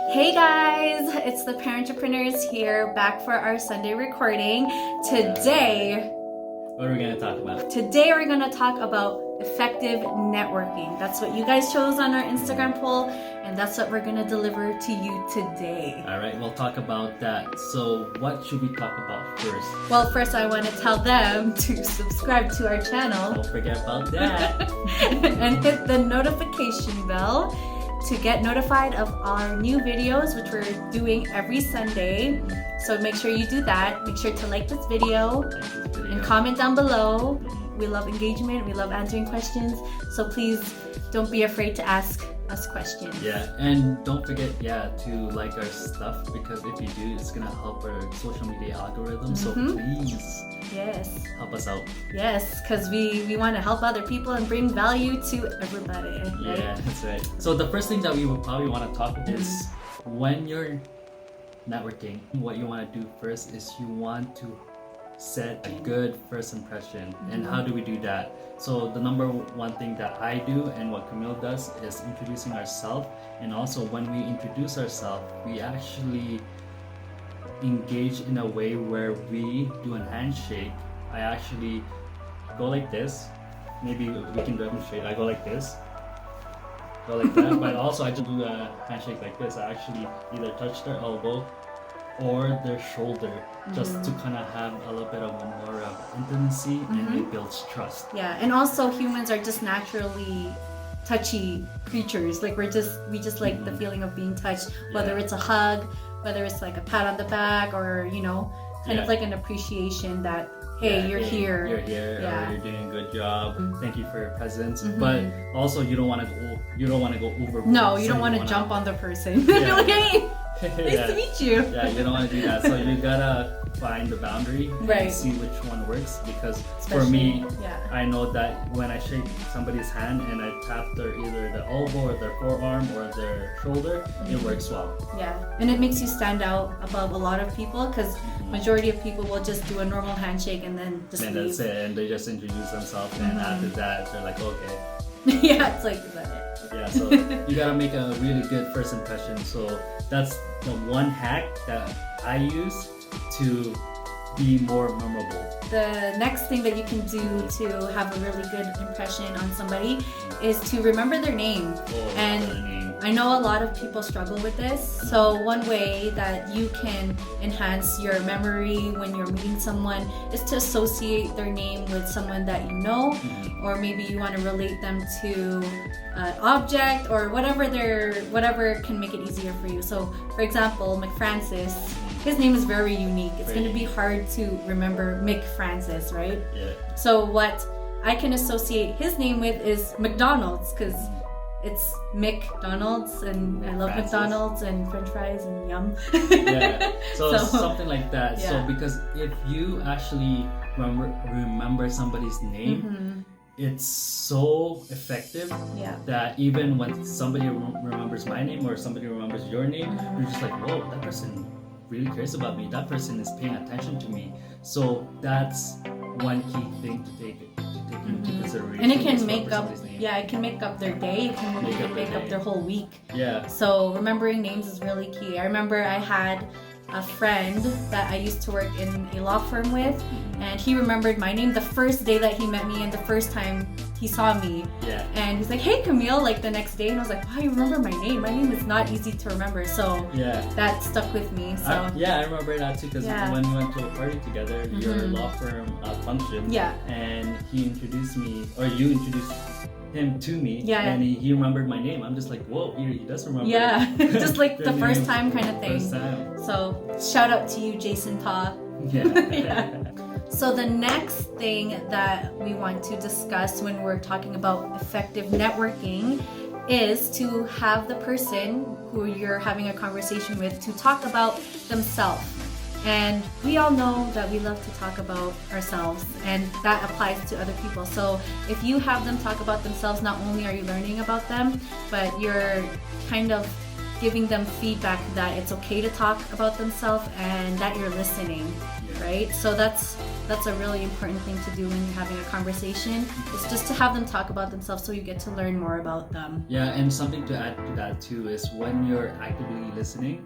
Hey guys, it's the Parent Entrepreneurs here, back for our Sunday recording. Today, what are we going to talk about? Today we're going to talk about effective networking. That's what you guys chose on our Instagram poll, and that's what we're going to deliver to you today. All right, we'll talk about that. So what should we talk about first? Well, first I want to tell them to subscribe to our channel. Don't forget about that. And hit the notification bell to get notified of our new videos, which we're doing every Sunday. So make sure you do that. Make sure to like this video and comment down below. We love engagement. We love answering questions. So please don't be afraid to ask us questions. Yeah, and don't forget, to like our stuff, because if you do, it's gonna help our social media algorithm. So please, help us out. Yes, because we want to help other people and bring value to everybody. Right? Yeah, that's right. So the first thing that we would probably want to talk about is when you're networking, what you want to do first is you want to set a good first impression. And how do we do that? So the number one thing that I do and what Camille does is introducing ourselves. And also when we introduce ourselves, we actually engage in a way where we do a handshake. I actually go like this. Maybe we can demonstrate. I go like this, go like that. But also I just do a handshake like this. I actually either touch their elbow or their shoulder, just to kind of have a little bit of more of intimacy, and it builds trust. Yeah, and also humans are just naturally touchy creatures. Like we just like the feeling of being touched, whether it's a hug, whether it's like a pat on the back, or kind of like an appreciation that hey, you're here, or you're doing a good job. Thank you for your presence. But also you don't want to go overboard. No, you don't want to jump on the person. Like, hey, nice to meet you. Yeah, you don't want to do that. So you gotta find the boundary and see which one works. Because for me, I know that when I shake somebody's hand and I tap either the elbow or their forearm or their shoulder, it works well. Yeah, and it makes you stand out above a lot of people, because majority of people will just do a normal handshake and then just leave. That's it, and they just introduce themselves, and after that they're like, okay. Yeah, it's like, is that it? Yeah, so you gotta make a really good first impression. So that's the one hack that I use to be more memorable. The next thing that you can do to have a really good impression on somebody is to remember their name. I know a lot of people struggle with this. So one way that you can enhance your memory when you're meeting someone is to associate their name with someone that you know, or maybe you want to relate them to an object, or whatever can make it easier for you. So for example, McFrancis, his name is very unique. It's going to be hard to remember Mick Francis, right? Yeah. So what I can associate his name with is McDonald's, because it's McDonald's, and I love Francis. McDonald's and French fries and yum. Yeah. So something like that. Yeah. So because if you actually remember somebody's name, it's so effective that even when somebody remembers my name or somebody remembers your name, you're just like, whoa, that person really cares about me. That person is paying attention to me. So that's one key thing to take into consideration. And it can make up, it can make up their day. It can make up their whole week. Yeah. So remembering names is really key. I remember I had a friend that I used to work in a law firm with, and he remembered my name the first day that he met me and the first time he saw me. Yeah. And he's like, hey Camille, like the next day, and I was like, wow, you remember my name? My name is not easy to remember. So that stuck with me. So I remember that too, because when we went to a party together, your law firm function, and he introduced me, or you introduced him to me, and he remembered my name. I'm just like, whoa, he does remember. Yeah, just like the first time kind of thing. First time. So shout out to you, Jason Ta. Yeah. So the next thing that we want to discuss when we're talking about effective networking is to have the person who you're having a conversation with to talk about themselves. And we all know that we love to talk about ourselves, and that applies to other people. So if you have them talk about themselves, not only are you learning about them, but you're kind of giving them feedback that it's okay to talk about themselves and that you're listening, right? So that's that's a really important thing to do when you're having a conversation. It's just to have them talk about themselves so you get to learn more about them. Yeah, and something to add to that too is when you're actively listening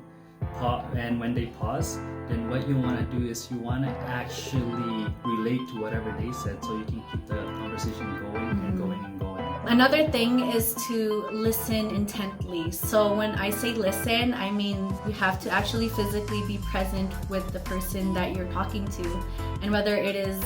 and when they pause, then what you want to do is you want to actually relate to whatever they said so you can keep the conversation going and going and going. Another thing is to listen intently. So when I say listen, I mean you have to actually physically be present with the person that you're talking to. And whether it is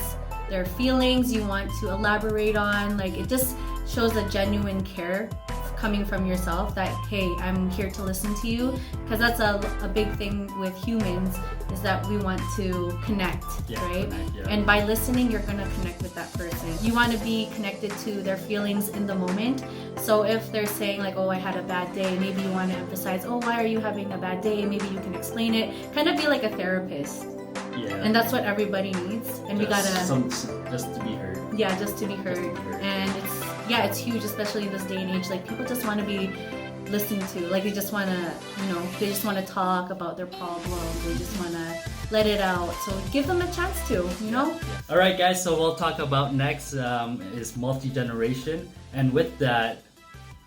their feelings you want to elaborate on, like it just shows a genuine care coming from yourself that, hey, I'm here to listen to you. Because that's a big thing with humans is that we want to connect, right? Connect, yeah. And by listening, you're gonna connect with that person. You want to be connected to their feelings in the moment. So if they're saying like, oh, I had a bad day, maybe you want to emphasize, oh, why are you having a bad day? Maybe you can explain it. Kind of be like a therapist. Yeah. And that's what everybody needs. And we gotta just to be heard. Yeah, just to be heard. And it's huge, especially in this day and age. Like people just want to be listened to. Like they just want to, they just want to talk about their problems. They just want to let it out. So give them a chance to, All right, guys. So we'll talk about next is multi-generation, and with that,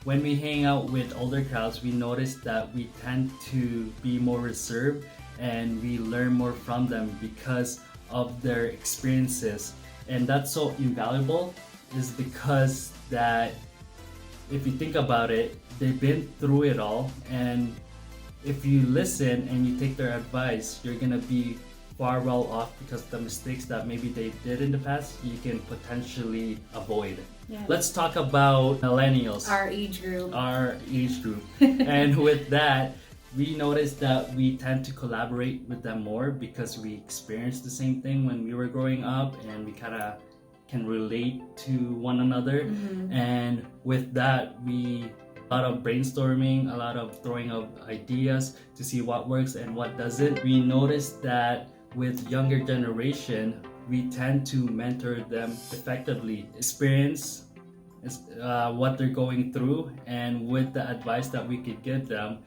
when we hang out with older crowds, we notice that we tend to be more reserved and we learn more from them because of their experiences. And that's so invaluable is because that if you think about it, they've been through it all, and if you listen and you take their advice, you're gonna be far well off because the mistakes that maybe they did in the past, you can potentially avoid. Yeah. Let's talk about millennials. Our age group. And with that, we noticed that we tend to collaborate with them more because we experienced the same thing when we were growing up, and we kind of can relate to one another. And with that, a lot of brainstorming, a lot of throwing of ideas to see what works and what doesn't. We noticed that with younger generation, we tend to mentor them effectively, experience what they're going through, and with the advice that we could give them,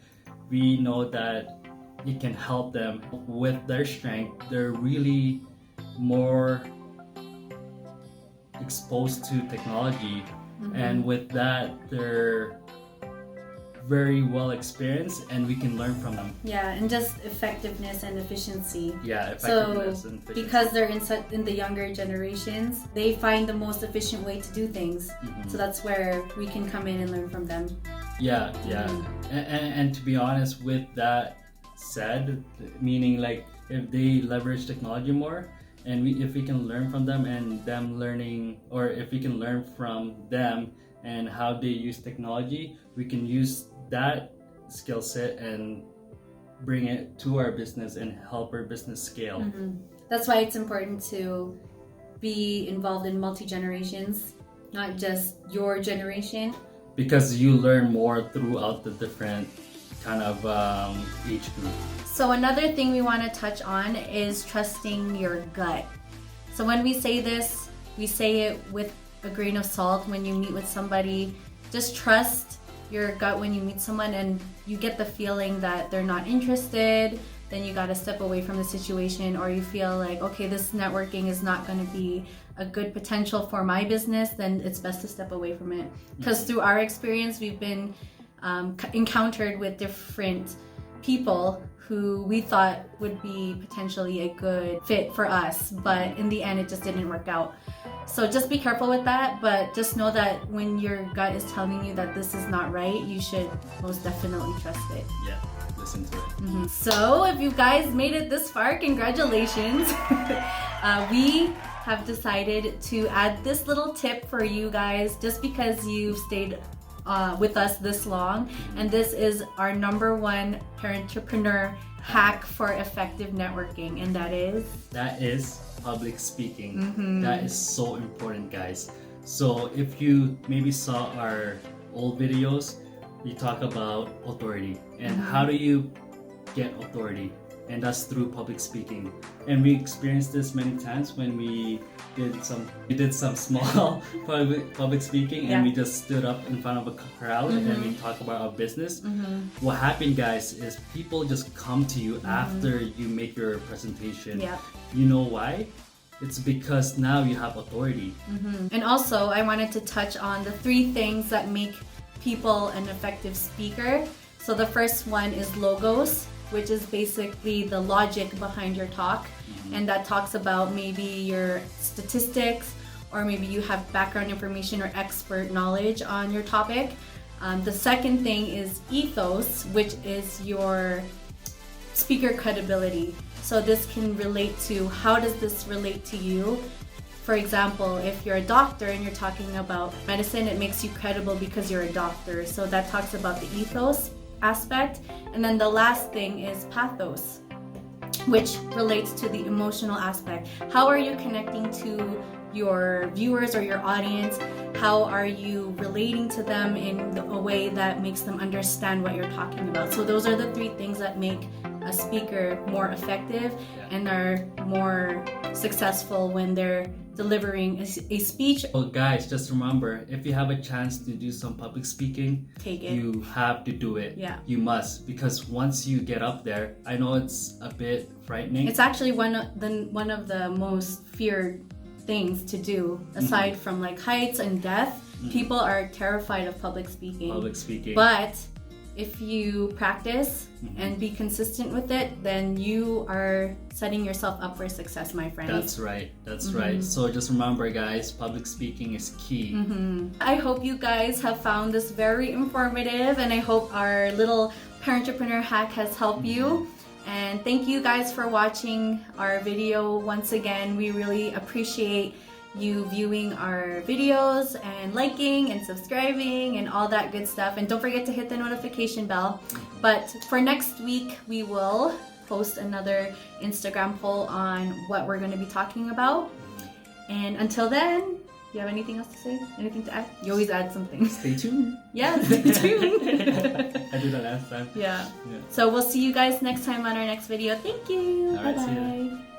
we know that it can help them with their strength. They're really more exposed to technology, and with that, they're very well experienced, and we can learn from them. Yeah, and just effectiveness and efficiency. Yeah, effectiveness and efficiency. Because they're in the younger generations, they find the most efficient way to do things. So that's where we can come in and learn from them. Yeah. And to be honest, with that said, meaning like if they leverage technology more, and if we can learn from them and them learning, or if we can learn from them and how they use technology, we can use that skill set and bring it to our business and help our business scale. That's why it's important to be involved in multi-generations, not just your generation. Because you learn more throughout the different kind of age group. So another thing we want to touch on is trusting your gut. So when we say this, we say it with a grain of salt. When you meet with somebody, just trust your gut when you meet someone and you get the feeling that they're not interested, then you got to step away from the situation, or you feel like, okay, this networking is not going to be a good potential for my business, then it's best to step away from it. Because through our experience, we've been encountered with different people who we thought would be potentially a good fit for us, but in the end it just didn't work out. So just be careful with that, but just know that when your gut is telling you that this is not right, you should most definitely trust it. Yeah, listen to it. So if you guys made it this far, congratulations. We have decided to add this little tip for you guys just because you've stayed with us this long, and this is our #1 parentrepreneur hack for effective networking, and that is public speaking. That is so important, guys. So if you maybe saw our old videos, we talk about authority and how do you get authority, and that's through public speaking. And we experienced this many times when we did some small public speaking, and we just stood up in front of a crowd and we talk about our business. What happened, guys, is people just come to you after you make your presentation. You know why? it's because now you have authority. And also, I wanted to touch on the 3 things that make people an effective speaker. So the first one is logos, which is basically the logic behind your talk. And that talks about maybe your statistics, or maybe you have background information or expert knowledge on your topic. The second thing is ethos, which is your speaker credibility. So this can relate to, how does this relate to you? For example, if you're a doctor and you're talking about medicine, it makes you credible because you're a doctor. So that talks about the ethos aspect. And then the last thing is pathos, which relates to the emotional aspect. How are you connecting to your viewers or your audience? How are you relating to them in a way that makes them understand what you're talking about? So those are the 3 things that make a speaker more effective and are more successful when they're delivering a speech. Well, guys, just remember, if you have a chance to do some public speaking, Take it. you have to do it. Yeah. You must, because once you get up there, I know it's a bit frightening. It's actually one of the most feared things to do, aside from like heights and death. People are terrified of public speaking. But if you practice and be consistent with it, then you are setting yourself up for success, my friends. That's right. That's right. So just remember, guys, public speaking is key. I hope you guys have found this very informative, and I hope our little Parentrepreneur hack has helped you. And thank you guys for watching our video once again. We really appreciate you viewing our videos and liking and subscribing and all that good stuff. And don't forget to hit the notification bell. But for next week, we will post another Instagram poll on what we're going to be talking about. And until then, you have anything else to say? Anything to add? You always add something. Stay tuned. Yeah, stay tuned. I did that last time. Yeah. So we'll see you guys next time on our next video. Thank you. All right, see ya. Bye-bye.